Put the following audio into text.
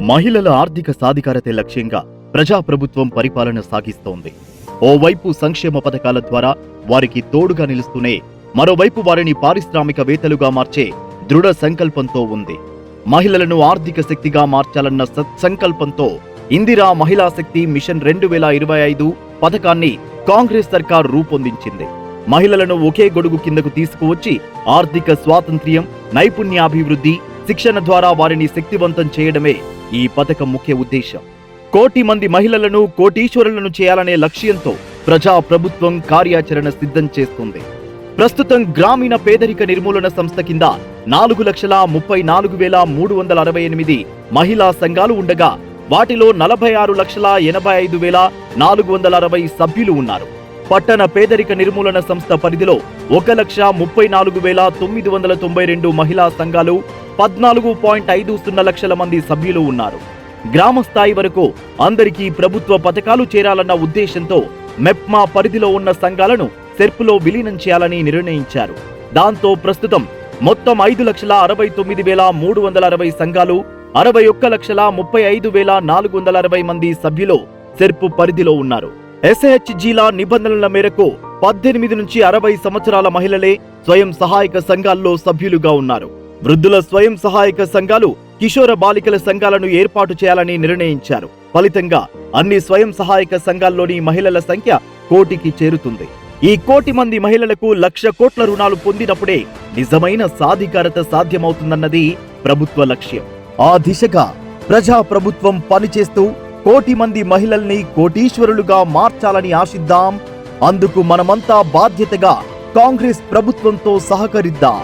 మహిళల ఆర్థిక సాధికారతే లక్ష్యంగా ప్రజాప్రభుత్వం పరిపాలన సాగిస్తోంది. ఓవైపు సంక్షేమ పథకాల ద్వారా వారికి తోడుగా నిలుస్తూనే మరోవైపు వారిని పారిశ్రామికవేత్తలుగా మార్చే దృఢ సంకల్పంతో ఉంది. మహిళలను ఆర్థిక శక్తిగా మార్చాలన్న సత్సంకల్పంతో ఇందిరా మహిళా శక్తి మిషన్ 2025 పథకాన్ని కాంగ్రెస్ సర్కార్ రూపొందించింది. మహిళలను ఒకే గొడుగు కిందకు తీసుకువచ్చి ఆర్థిక స్వాతంత్ర్యం, నైపుణ్యాభివృద్ధి, శిక్షణ ద్వారా వారిని శక్తివంతం చేయడమే ఈ పథకం ముఖ్య ఉద్దేశం. 1 కోటి మంది మహిళలను కోటీశ్వరులను చేయాలనే లక్ష్యంతో ప్రజా ప్రభుత్వం కార్యాచరణ సిద్ధం చేస్తుంది. ప్రస్తుతం గ్రామీణ పేదరిక నిర్మూలన సంస్థ కింద 4,34,368 మహిళా సంఘాలు ఉండగా వాటిలో 46,85,460 సభ్యులు ఉన్నారు. పట్టణ పేదరిక నిర్మూలన సంస్థ పరిధిలో 1,34,992 మహిళా సంఘాలు, 14.50 లక్షల మంది సభ్యులు ఉన్నారు. గ్రామ స్థాయి వరకు అందరికీ ప్రభుత్వ పథకాలు చేరాలన్న ఉద్దేశంతో మెప్మా పరిధిలో ఉన్న సంఘాలను సెర్పులో విలీనం చేయాలని నిర్ణయించారు. దాంతో ప్రస్తుతం మొత్తం 5,69,360 సంఘాలు, 61,35,460 మంది సభ్యులు సెర్పు పరిధిలో ఉన్నారు. SHGల నిబంధనల మేరకు 18 నుంచి 60 సంవత్సరాల మహిళలే స్వయం సహాయక సంఘాల్లో సభ్యులుగా ఉన్నారు. వృద్ధుల స్వయం సహాయక సంఘాలు, కిషోర బాలికల సంఘాలను ఏర్పాటు చేయాలని నిర్ణయించారు. ఫలితంగా అన్ని స్వయం సహాయక సంఘాల్లోని మహిళల సంఖ్య 1 కోటికి చేరుతుంది. ఈ 1 కోటి మంది మహిళలకు 1,00,000 కోట్ల రుణాలు పొందినప్పుడే నిజమైన సాధికారత సాధ్యమవుతుందన్నది ప్రభుత్వ లక్ష్యం. ఆ దిశగా ప్రజా ప్రభుత్వం పనిచేస్తూ 1 కోటి మంది మహిళల్ని కోటీశ్వరులుగా మార్చాలని ఆశిద్దాం. అందుకు మనమంతా బాధ్యతగా కాంగ్రెస్ ప్రభుత్వంతో సహకరిద్దాం.